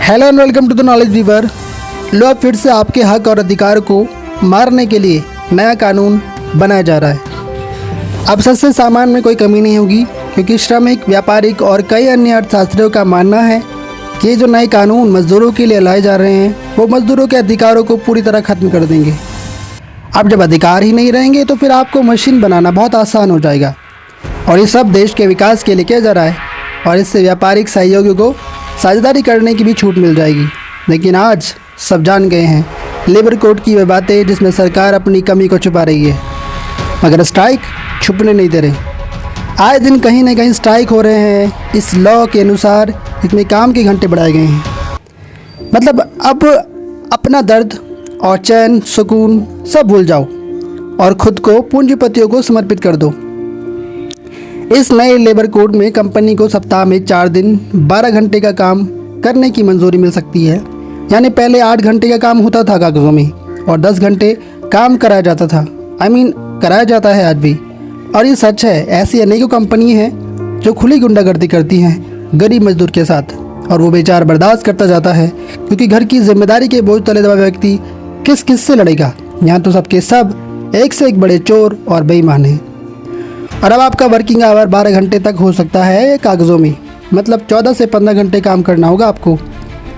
Hello and welcome to the knowledge weaver. लो अब फिर से आपके हक और अधिकार को मारने के लिए नया कानून बनाया जा रहा है। अब सस्ते सामान में कोई कमी नहीं होगी, क्योंकि श्रमिक, व्यापारिक और कई अन्य अर्थशास्त्रियों का मानना है कि जो नए कानून मजदूरों के लिए लाए जा रहे हैं वो मजदूरों के अधिकारों को पूरी तरह ख़त्म कर देंगे। अब जब अधिकार ही नहीं रहेंगे तो फिर आपको मशीन बनाना बहुत आसान हो जाएगा, और ये सब देश के विकास के लिए किया जा रहा है, और इससे व्यापारिक सहयोगियों को साझेदारी करने की भी छूट मिल जाएगी। लेकिन आज सब जान गए हैं लेबर कोड की वे बातें जिसमें सरकार अपनी कमी को छुपा रही है, मगर स्ट्राइक छुपने नहीं दे रहे। आए दिन कहीं ना कहीं स्ट्राइक हो रहे हैं। इस लॉ के अनुसार इसमें काम के घंटे बढ़ाए गए हैं। मतलब अब अपना दर्द और चैन, सुकून सब भूल जाओ और ख़ुद को पूंजीपतियों को समर्पित कर दो। इस नए लेबर कोड में कंपनी को सप्ताह में 4 दिन 12 घंटे का काम करने की मंजूरी मिल सकती है। यानी पहले 8 घंटे का काम होता था कागज़ों में और 10 घंटे काम कराया जाता था। कराया जाता है आज भी। और ये सच है, ऐसी अनेकों कंपनी हैं जो खुली गुंडागर्दी करती हैं गरीब मजदूर के साथ, और वो बेचारा बर्दाश्त करता जाता है, क्योंकि घर की जिम्मेदारी के बोझ तले दबा व्यक्ति किस से लड़ेगा। यहाँ तो सबके सब एक से एक बड़े चोर और बेईमान हैं। और अब आपका वर्किंग आवर 12 घंटे तक हो सकता है कागज़ों में, मतलब 14 से 15 घंटे काम करना होगा आपको।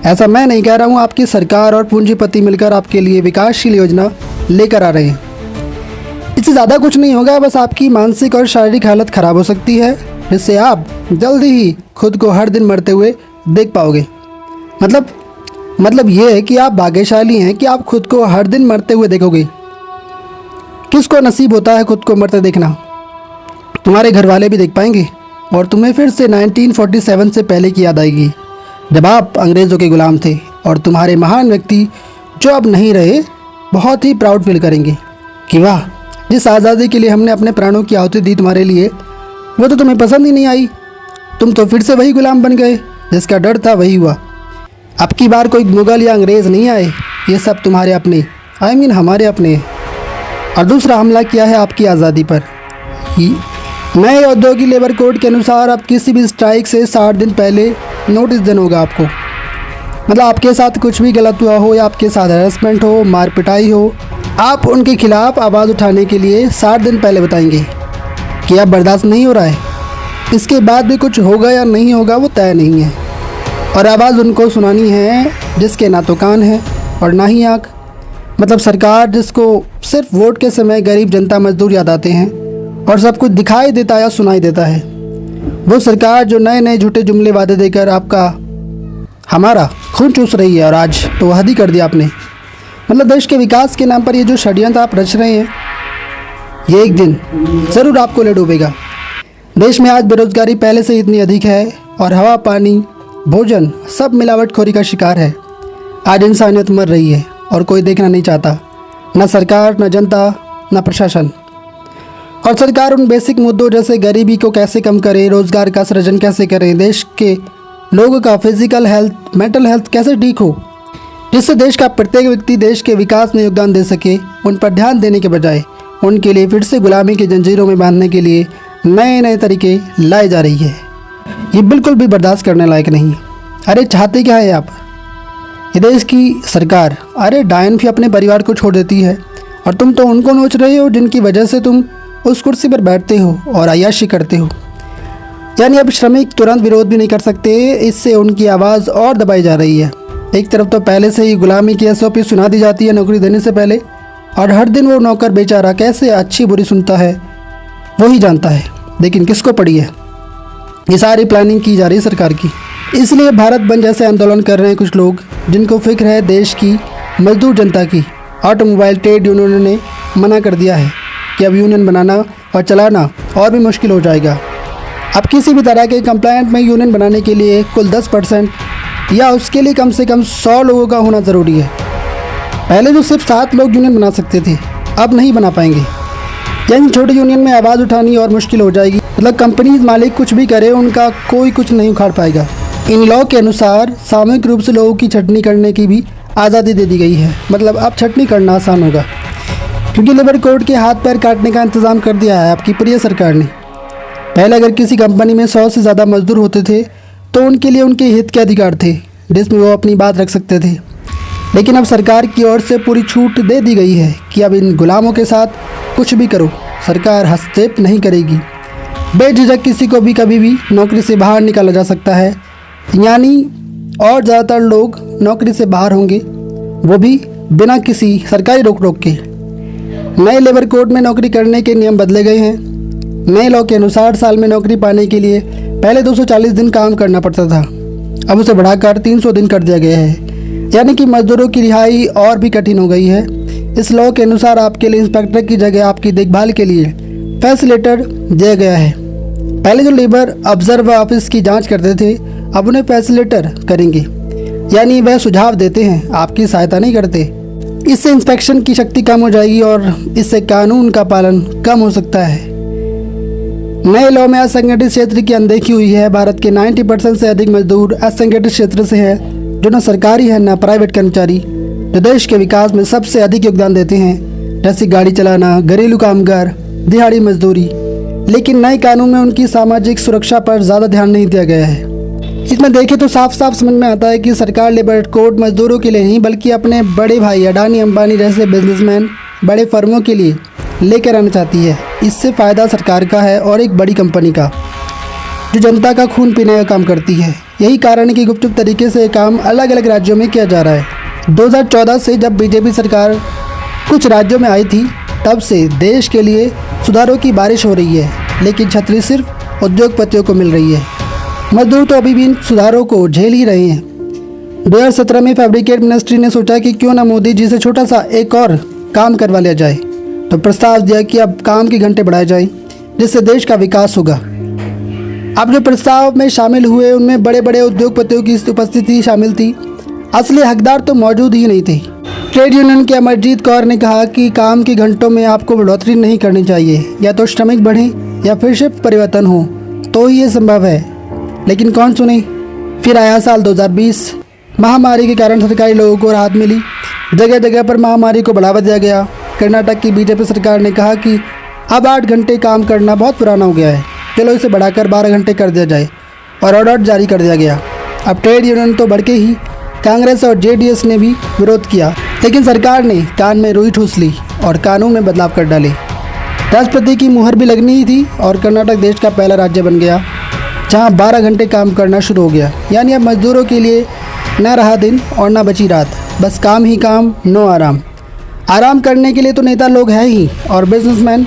ऐसा मैं नहीं कह रहा हूँ, आपकी सरकार और पूंजीपति मिलकर आपके लिए विकासशील योजना लेकर आ रहे हैं। इससे ज़्यादा कुछ नहीं होगा, बस आपकी मानसिक और शारीरिक हालत ख़राब हो सकती है, जिससे आप जल्दी ही खुद को हर दिन मरते हुए देख पाओगे। मतलब ये है कि आप भाग्यशाली हैं कि आप खुद को हर दिन मरते हुए देखोगे। किसको नसीब होता है खुद को मरते देखना? तुम्हारे घर वाले भी देख पाएंगे, और तुम्हें फिर से 1947 से पहले की याद आएगी, जब आप अंग्रेज़ों के गुलाम थे। और तुम्हारे महान व्यक्ति जो अब नहीं रहे बहुत ही प्राउड फील करेंगे कि वाह, जिस आज़ादी के लिए हमने अपने प्राणों की आहुति दी तुम्हारे लिए, वो तो तुम्हें पसंद ही नहीं आई। तुम तो फिर से वही गुलाम बन गए, जिसका डर था वही हुआ। अब की बार कोई मुग़ल या अंग्रेज़ नहीं आए, ये सब तुम्हारे अपने हमारे अपने। और दूसरा हमला किया है आपकी आज़ादी पर। नए औद्योगिक लेबर कोड के अनुसार अब किसी भी स्ट्राइक से 60 दिन पहले नोटिस देना होगा आपको। मतलब आपके साथ कुछ भी गलत हुआ हो, या आपके साथ हैरेसमेंट हो, मार पिटाई हो, आप उनके खिलाफ़ आवाज़ उठाने के लिए 60 दिन पहले बताएंगे कि अब बर्दाश्त नहीं हो रहा है। इसके बाद भी कुछ होगा या नहीं होगा वो तय नहीं है। और आवाज़ उनको सुनानी है जिसके ना तो कान है और ना ही आँख। मतलब सरकार जिसको सिर्फ वोट के समय गरीब जनता मजदूर याद आते हैं और सब कुछ दिखाई देता या सुनाई देता है। वो सरकार जो नए नए झूठे जुमले वादे देकर हमारा खून चूस रही है, और आज तो हद ही कर दिया आपने। मतलब देश के विकास के नाम पर ये जो षड्यंत्र आप रच रहे हैं, ये एक दिन ज़रूर आपको ले डूबेगा। देश में आज बेरोजगारी पहले से इतनी अधिक है, और हवा, पानी, भोजन सब मिलावटखोरी का शिकार है। आज इंसानियत मर रही है और कोई देखना नहीं चाहता, न सरकार, न जनता, न प्रशासन। और सरकार उन बेसिक मुद्दों जैसे गरीबी को कैसे कम करे, रोज़गार का सृजन कैसे करें, देश के लोगों का फिजिकल हेल्थ, मेंटल हेल्थ कैसे ठीक हो, जिससे देश का प्रत्येक व्यक्ति देश के विकास में योगदान दे सके, उन पर ध्यान देने के बजाय उनके लिए फिर से गुलामी की जंजीरों में बांधने के लिए नए नए तरीके लाए जा रही है। ये बिल्कुल भी बर्दाश्त करने लायक नहीं। अरे चाहते क्या है आप? ये देश की सरकार, अरे डायन भी अपने परिवार को छोड़ देती है, और तुम तो उनको नोच रहे हो जिनकी वजह से तुम उस कुर्सी पर बैठते हो और अय्याशी करते हो। यानी अब श्रमिक तुरंत विरोध भी नहीं कर सकते, इससे उनकी आवाज़ और दबाई जा रही है। एक तरफ तो पहले से ही गुलामी की SOP सुना दी जाती है नौकरी देने से पहले, और हर दिन वो नौकर बेचारा कैसे अच्छी बुरी सुनता है वही जानता है, लेकिन किसको पड़ी है? ये सारी प्लानिंग की जा रही है सरकार की। इसलिए भारत बंद जैसे आंदोलन कर रहे हैं कुछ लोग जिनको फिक्र है देश की मजदूर जनता की। ऑटोमोबाइल ट्रेड यूनियन ने मना कर दिया है कि अब यूनियन बनाना और चलाना और भी मुश्किल हो जाएगा। अब किसी भी तरह के कंप्लायंट में यूनियन बनाने के लिए कुल 10% या उसके लिए कम से कम 100 लोगों का होना ज़रूरी है। पहले जो सिर्फ 7 लोग यूनियन बना सकते थे, अब नहीं बना पाएंगे। यानी छोटे यूनियन में आवाज़ उठानी और मुश्किल हो जाएगी। मतलब कंपनीज मालिक कुछ भी करे, उनका कोई कुछ नहीं उखाड़ पाएगा। इन लॉ के अनुसार सामूहिक रूप से लोगों की छटनी करने की भी आज़ादी दे दी गई है। मतलब अब छटनी करना आसान होगा, क्योंकि लेबर कोड के हाथ पैर काटने का इंतज़ाम कर दिया है आपकी प्रिय सरकार ने। पहले अगर किसी कंपनी में 100 से ज़्यादा मजदूर होते थे तो उनके लिए उनके हित के अधिकार थे, जिसमें वो अपनी बात रख सकते थे। लेकिन अब सरकार की ओर से पूरी छूट दे दी गई है कि अब इन गुलामों के साथ कुछ भी करो, सरकार हस्तक्षेप नहीं करेगी। बेझिझक किसी को भी कभी भी नौकरी से बाहर निकाला जा सकता है, यानी और ज़्यादातर लोग नौकरी से बाहर होंगे, वो भी बिना किसी सरकारी रोक के। नए लेबर कोड में नौकरी करने के नियम बदले गए हैं। नए लॉ के अनुसार साल में नौकरी पाने के लिए पहले 240 दिन काम करना पड़ता था, अब उसे बढ़ाकर 300 दिन कर दिया गया है, यानी कि मजदूरों की रिहाई और भी कठिन हो गई है। इस लॉ के अनुसार आपके लिए इंस्पेक्टर की जगह आपकी देखभाल के लिए फैसिलिटेटर दिया गया है। पहले जो लेबर ऑब्जर्वर ऑफिस की जांच करते थे, अब उन्हें फैसिलिटेटर करेंगे, यानी वह सुझाव देते हैं, आपकी सहायता नहीं करते। इससे इंस्पेक्शन की शक्ति कम हो जाएगी और इससे कानून का पालन कम हो सकता है। नए लॉ में असंगठित क्षेत्र की अनदेखी हुई है। भारत के 90% से अधिक मजदूर असंगठित क्षेत्र से हैं, जो न सरकारी है न प्राइवेट कर्मचारी, जो देश के विकास में सबसे अधिक योगदान देते हैं, जैसे गाड़ी चलाना, घरेलू कामगार, दिहाड़ी मजदूरी। लेकिन नए कानून में उनकी सामाजिक सुरक्षा पर ज़्यादा ध्यान नहीं दिया गया है। इसमें देखें तो साफ साफ समझ में आता है कि सरकार लेबर कोड मजदूरों के लिए नहीं बल्कि अपने बड़े भाई अडानी अंबानी जैसे बिजनेसमैन, बड़े फर्मों के लिए लेकर आना चाहती है। इससे फ़ायदा सरकार का है और एक बड़ी कंपनी का, जो जनता का खून पीने का काम करती है। यही कारण है कि गुपचुप तरीके से काम अलग अलग राज्यों में किया जा रहा है। 2014 से जब बीजेपी सरकार कुछ राज्यों में आई थी, तब से देश के लिए सुधारों की बारिश हो रही है, लेकिन छतरी सिर्फ उद्योगपतियों को मिल रही है। मजदूर तो अभी भी इन सुधारों को झेल ही रहे हैं। 2017 में फैब्रिकेट मिनिस्ट्री ने सोचा कि क्यों ना मोदी जी से छोटा सा एक और काम करवा लिया जाए, तो प्रस्ताव दिया कि अब काम के घंटे बढ़ाए जाएं, जिससे देश का विकास होगा। अब जो प्रस्ताव में शामिल हुए उनमें बड़े बड़े उद्योगपतियों की उपस्थिति शामिल थी, असली हकदार तो मौजूद ही नहीं थे। ट्रेड यूनियन के अमरजीत कौर ने कहा कि काम के घंटों में आपको बढ़ोतरी नहीं करनी चाहिए, या तो श्रमिक बढ़ें या फिर शिफ्ट परिवर्तन हो, तो ही ये संभव है। लेकिन कौन सुने। फिर आया साल 2020, महामारी के कारण सरकारी लोगों को राहत मिली, जगह जगह पर महामारी को बढ़ावा दिया गया। कर्नाटक की बीजेपी सरकार ने कहा कि अब 8 घंटे काम करना बहुत पुराना हो गया है, चलो इसे बढ़ाकर 12 घंटे कर दिया जाए, और ऑर्डर जारी कर दिया गया। अब ट्रेड यूनियन तो बढ़ के ही कांग्रेस और जेडीएस ने भी विरोध किया, लेकिन सरकार ने कान में रुई ठूस ली और कानून में बदलाव कर डाले। राष्ट्रपति की मुहर भी लगनी ही थी और कर्नाटक देश का पहला राज्य बन गया जहां 12 घंटे काम करना शुरू हो गया। यानी अब मजदूरों के लिए ना रहा दिन और ना बची रात, बस काम ही काम, नो आराम। आराम करने के लिए तो नेता लोग हैं ही, और बिजनेसमैन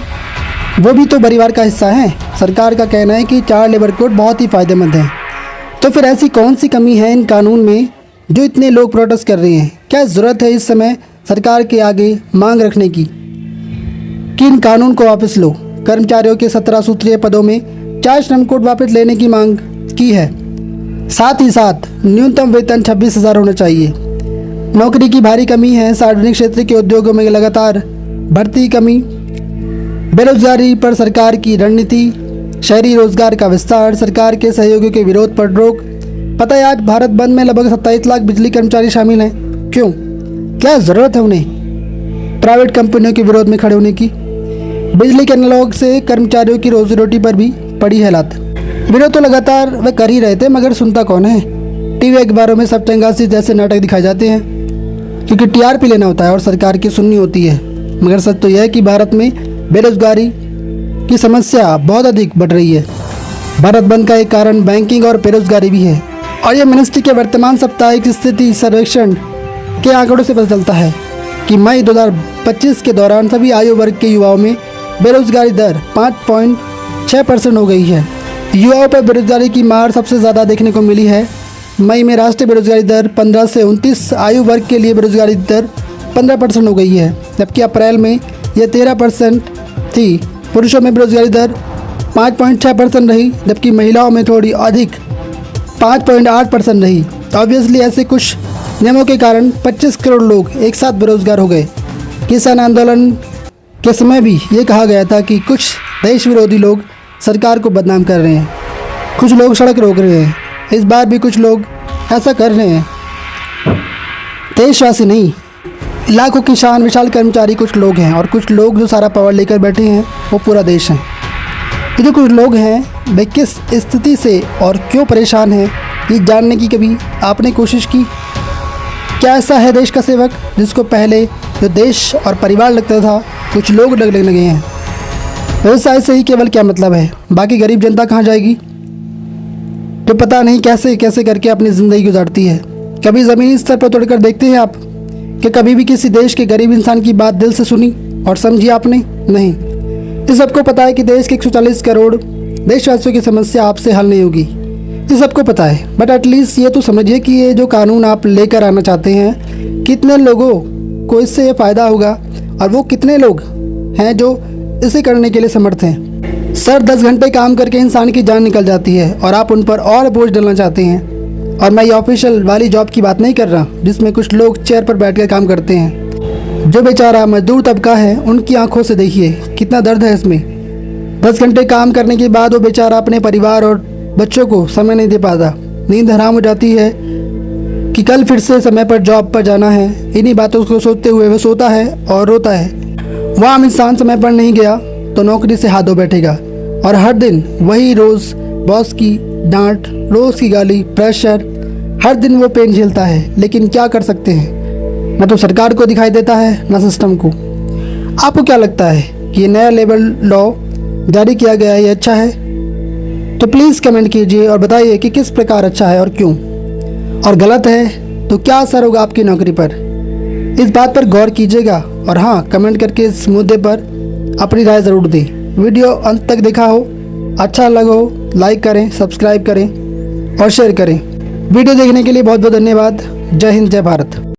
वो भी तो परिवार का हिस्सा हैं। सरकार का कहना है कि 4 लेबर कोड बहुत ही फ़ायदेमंद हैं। तो फिर ऐसी कौन सी कमी है इन कानून में जो इतने लोग प्रोटेस्ट कर रहे हैं? क्या ज़रूरत है इस समय सरकार के आगे मांग रखने की कि इन कानून को वापस लो? कर्मचारियों के 17 सूत्रीय पदों में 4 श्रम कोड वापस लेने की मांग की है। साथ ही साथ न्यूनतम वेतन 26,000 होना चाहिए। नौकरी की भारी कमी है। सार्वजनिक क्षेत्र के उद्योगों में लगातार बढ़ती कमी, बेरोजगारी पर सरकार की रणनीति, शहरी रोजगार का विस्तार, सरकार के सहयोगियों के विरोध पर रोक। पता है आज भारत बंद में लगभग 27 लाख बिजली कर्मचारी शामिल हैं। क्यों? क्या ज़रूरत है उन्हें प्राइवेट कंपनियों के विरोध में खड़े होने की? बिजली के अनलॉक से कर्मचारियों की रोजी रोटी पर भी पड़ी है लात। विरोध तो लगातार वे कर ही रहे थे, मगर सुनता कौन है? टीवी अखबारों में सब चंगासी जैसे नाटक दिखाए जाते हैं, क्योंकि टीआरपी लेना होता है और सरकार की सुननी होती है। मगर सच तो यह है कि भारत में बेरोजगारी की समस्या बहुत अधिक बढ़ रही है। भारत बंद का एक कारण बैंकिंग और बेरोजगारी भी है, और यह मिनिस्ट्री के वर्तमान साप्ताहिक स्थिति सर्वेक्षण के आंकड़ों से पता चलता है कि मई 2025 के दौरान सभी आयु वर्ग के युवाओं में बेरोजगारी दर 5.6% हो गई है। युवाओं पर बेरोजगारी की मार सबसे ज़्यादा देखने को मिली है। मई में राष्ट्रीय बेरोजगारी दर 15 से 29 आयु वर्ग के लिए बेरोजगारी दर 15% हो गई है, जबकि अप्रैल में यह 13% थी। पुरुषों में बेरोजगारी दर 5.6% रही, जबकि महिलाओं में थोड़ी अधिक 5.8% रही। ऑब्वियसली ऐसे कुछ नियमों के कारण 25 करोड़ लोग एक साथ बेरोजगार हो गए। किसान आंदोलन के समय भी ये कहा गया था कि कुछ देश विरोधी लोग सरकार को बदनाम कर रहे हैं, कुछ लोग सड़क रोक रहे हैं। इस बार भी कुछ लोग ऐसा कर रहे हैं। देशवासी नहीं, लाखों किसान, विशाल कर्मचारी कुछ लोग हैं, और कुछ लोग जो सारा पावर लेकर बैठे हैं वो पूरा देश है। ये जो कुछ लोग हैं वे किस स्थिति से और क्यों परेशान हैं ये जानने की कभी आपने कोशिश की? क्या ऐसा है देश का सेवक जिसको पहले जो देश और परिवार लगता था कुछ लोग लगने लगे हैं? व्यवसाय से ही केवल क्या मतलब है? बाकी गरीब जनता कहाँ जाएगी जो पता नहीं कैसे कैसे करके अपनी ज़िंदगी गुजारती है? कभी ज़मीनी स्तर पर तोड़कर देखते हैं आप कि कभी भी किसी देश के गरीब इंसान की बात दिल से सुनी और समझी आपने? नहीं। इस सबको पता है कि देश के 140 करोड़ देशवासियों की समस्या आपसे हल नहीं होगी, ये सबको पता है। बट एटलीस्ट ये तो समझिए कि ये जो कानून आप लेकर आना चाहते हैं, कितने लोगों को इससे ये फ़ायदा होगा और वो कितने लोग हैं जो इसे करने के लिए समर्थ हैं? सर, 10 घंटे काम करके इंसान की जान निकल जाती है और आप उन पर और बोझ डालना चाहते हैं। और मैं ये ऑफिशियल वाली जॉब की बात नहीं कर रहा जिसमें कुछ लोग चेयर पर बैठकर काम करते हैं। जो बेचारा मजदूर तबका है उनकी आंखों से देखिए कितना दर्द है इसमें। 10 घंटे काम करने के बाद वो बेचारा अपने परिवार और बच्चों को समय नहीं दे पाता। नींद हराम हो जाती है कि कल फिर से समय पर जॉब पर जाना है। इन्हीं बातों को सोचते हुए वो सोता है और रोता है। वह आम इंसान समय पर नहीं गया तो नौकरी से हाथ धो बैठेगा और हर दिन वही रोज़ बॉस की डांट, रोज़ की गाली, प्रेशर, हर दिन वो पेन झेलता है। लेकिन क्या कर सकते हैं? न तो सरकार को दिखाई देता है न सिस्टम को। आपको क्या लगता है कि ये नया लेबर लॉ जारी किया गया है ये अच्छा है? तो प्लीज़ कमेंट कीजिए और बताइए कि किस प्रकार अच्छा है और क्यों, और गलत है तो क्या असर होगा आपकी नौकरी पर। इस बात पर गौर कीजिएगा और हाँ, कमेंट करके इस मुद्दे पर अपनी राय ज़रूर दें। वीडियो अंत तक देखा हो, अच्छा लगा हो, लाइक करें, सब्सक्राइब करें और शेयर करें। वीडियो देखने के लिए बहुत बहुत धन्यवाद। जय हिंद, जय भारत।